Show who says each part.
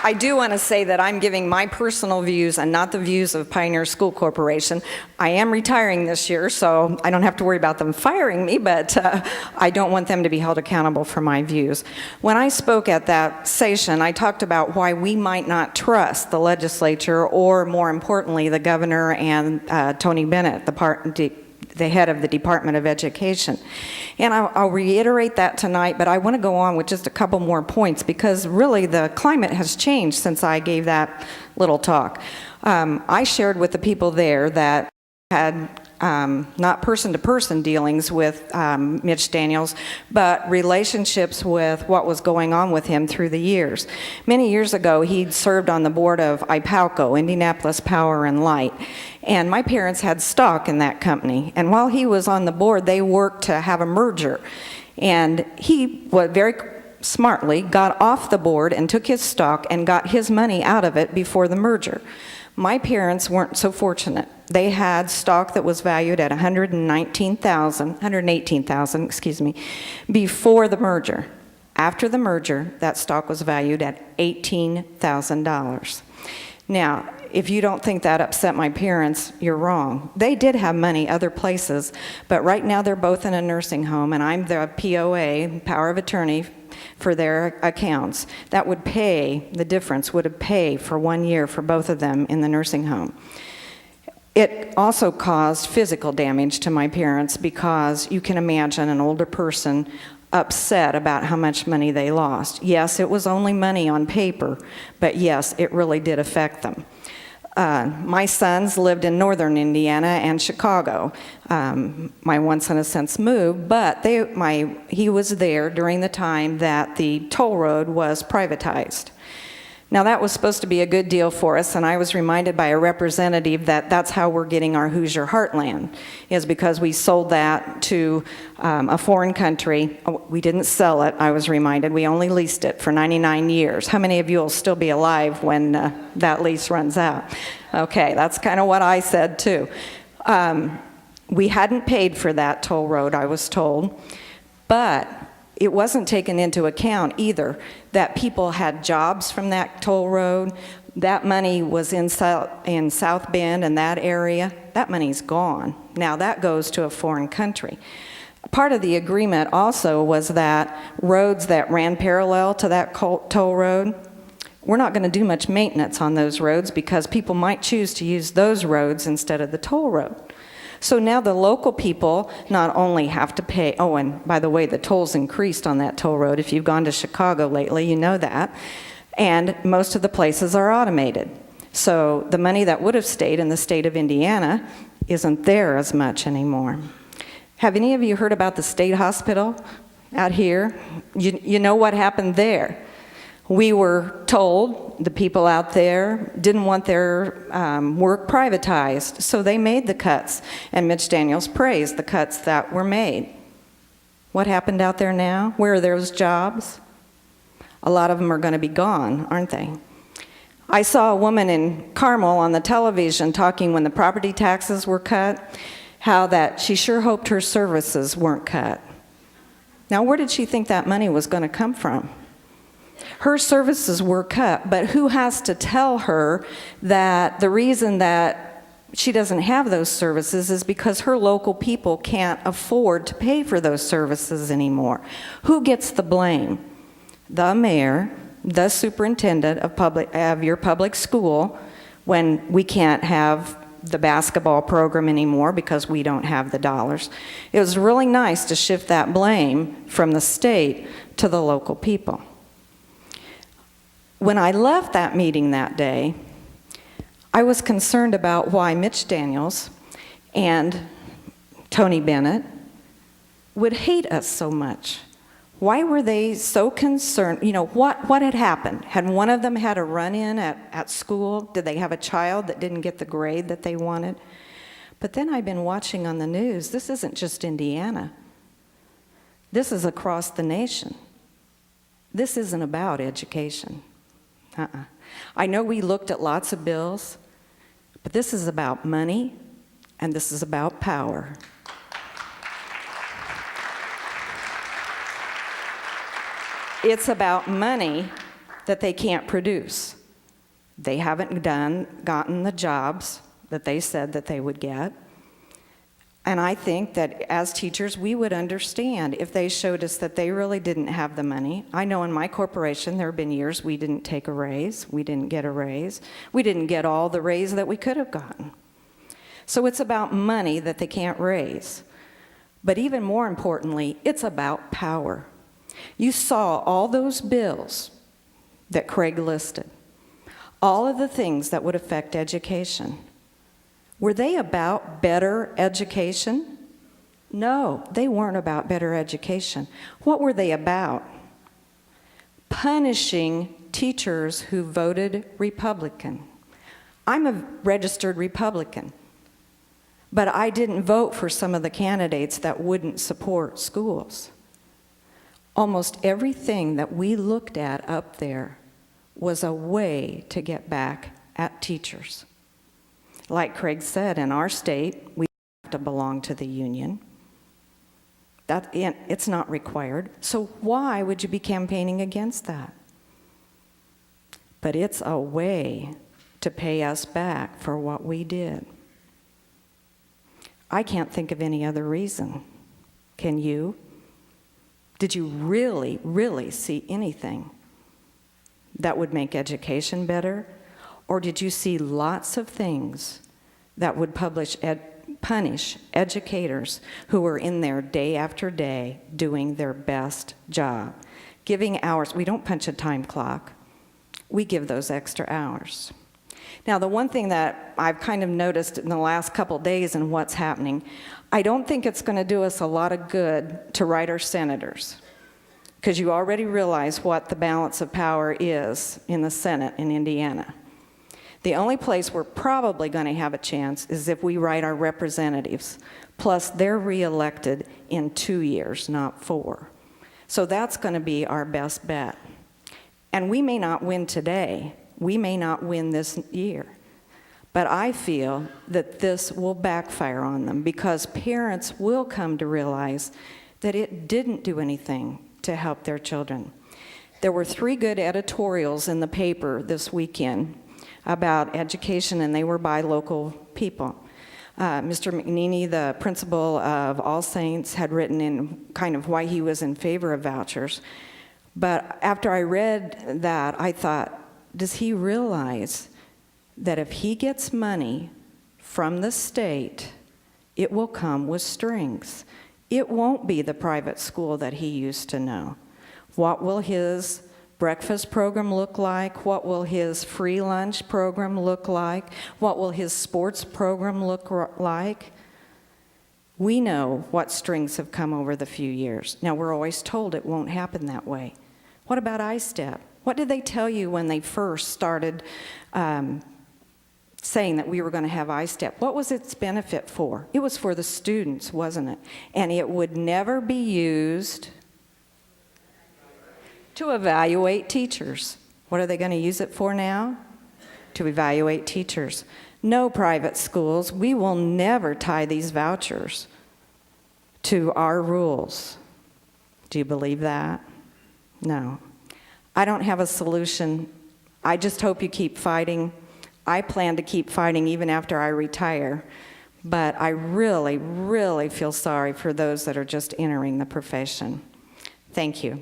Speaker 1: I do want to say that I'm giving my personal views and not the views of Pioneer School Corporation. I am retiring this year, so I don't have to worry about them firing me, but I don't want them to be held accountable for my views. When I spoke at that session, I talked about why we might not trust the legislature, or more importantly, the governor and Tony Bennett, the head of the Department of Education. And I'll reiterate that tonight, but I want to go on with just a couple more points, because really the climate has changed since I gave that little talk. I shared with the people there that had not person-to-person dealings with Mitch Daniels, but relationships with what was going on with him through the years. Many years ago, he'd served on the board of IPALCO, Indianapolis Power and Light, and my parents had stock in that company. And while he was on the board, they worked to have a merger. And he very smartly got off the board and took his stock and got his money out of it before the merger. My parents weren't so fortunate. They had stock that was valued at $118,000, excuse me, before the merger. After the merger, that stock was valued at $18,000. Now, if you don't think that upset my parents, you're wrong. They did have money other places, but right now they're both in a nursing home, and I'm the POA, power of attorney, for their accounts. That would pay, the difference would have paid for 1 year for both of them in the nursing home. It also caused physical damage to my parents, because you can imagine an older person upset about how much money they lost. Yes, it was only money on paper, but yes, it really did affect them. My sons lived in northern Indiana and Chicago. My one son has since moved, but he was there during the time that the toll road was privatized. Now, that was supposed to be a good deal for us, and I was reminded by a representative that that's how we're getting our Hoosier Heartland, is because we sold that to a foreign country. We didn't sell it, I was reminded. We only leased it for 99 years. How many of you will still be alive when that lease runs out? Okay, that's kind of what I said, too. We hadn't paid for that toll road, I was told, but it wasn't taken into account either that people had jobs from that toll road. That money was in South Bend and that area. That money's gone. Now that goes to a foreign country. Part of the agreement also was that roads that ran parallel to that toll road, we're not going to do much maintenance on those roads, because people might choose to use those roads instead of the toll road. So now the local people not only have to pay, oh, and by the way, the tolls increased on that toll road. If you've gone to Chicago lately, you know that. And most of the places are automated. So the money that would have stayed in the state of Indiana isn't there as much anymore. Have any of you heard about the state hospital out here? You know what happened there. We were told the people out there didn't want their work privatized, so they made the cuts, and Mitch Daniels praised the cuts that were made. What happened out there now? Where are those jobs? A lot of them are going to be gone, aren't they? I saw a woman in Carmel on the television talking when the property taxes were cut, how that she sure hoped her services weren't cut. Now, where did she think that money was going to come from? Her services were cut, but who has to tell her that the reason that she doesn't have those services is because her local people can't afford to pay for those services anymore? Who gets the blame? The mayor, the superintendent of your public school, when we can't have the basketball program anymore because we don't have the dollars. It was really nice to shift that blame from the state to the local people. When I left that meeting that day, I was concerned about why Mitch Daniels and Tony Bennett would hate us so much. Why were they so concerned? You know, what had happened? Had one of them had a run-in at school? Did they have a child that didn't get the grade that they wanted? But then I've been watching on the news. This isn't just Indiana. This is across the nation. This isn't about education. I know we looked at lots of bills, but this is about money, and this is about power. It's about money, that they can't produce. They haven't gotten the jobs that they said that they would get. And I think that as teachers, we would understand if they showed us that they really didn't have the money. I know in my corporation, there have been years we didn't take a raise. We didn't get a raise. We didn't get all the raise that we could have gotten. So it's about money that they can't raise. But even more importantly, it's about power. You saw all those bills that Craig listed, all of the things that would affect education. Were they about better education? No, they weren't about better education. What were they about? Punishing teachers who voted Republican. I'm a registered Republican, but I didn't vote for some of the candidates that wouldn't support schools. Almost everything that we looked at up there was a way to get back at teachers. Like Craig said, in our state, we have to belong to the union. It's not required. So why would you be campaigning against that? But it's a way to pay us back for what we did. I can't think of any other reason. Can you? Did you really, really see anything that would make education better? Or did you see lots of things that would punish educators who were in there day after day doing their best job? Giving hours. We don't punch a time clock. We give those extra hours. Now, the one thing that I've kind of noticed in the last couple days and what's happening, I don't think it's going to do us a lot of good to write our senators, because you already realize what the balance of power is in the Senate in Indiana. The only place we're probably going to have a chance is if we write our representatives, plus they're reelected in 2 years, not 4. So that's going to be our best bet. And we may not win today. We may not win this year. But I feel that this will backfire on them, because parents will come to realize that it didn't do anything to help their children. There were 3 good editorials in the paper this weekend about education, and they were by local people. Mr. McNeely, the principal of All Saints, had written in kind of why he was in favor of vouchers. But after I read that, I thought, does he realize that if he gets money from the state, it will come with strings? It won't be the private school that he used to know. What will his breakfast program look like? What will his free lunch program look like? What will his sports program look like? We know what strings have come over the few years. Now, we're always told it won't happen that way. What about I-STEP? What did they tell you when they first started saying that we were going to have I-STEP? What was its benefit for? It was for the students, wasn't it? And it would never be used to evaluate teachers. What are they going to use it for now? To evaluate teachers. No, private schools, we will never tie these vouchers to our rules. Do you believe that? No. I don't have a solution. I just hope you keep fighting. I plan to keep fighting even after I retire. But I really, really feel sorry for those that are just entering the profession. Thank you.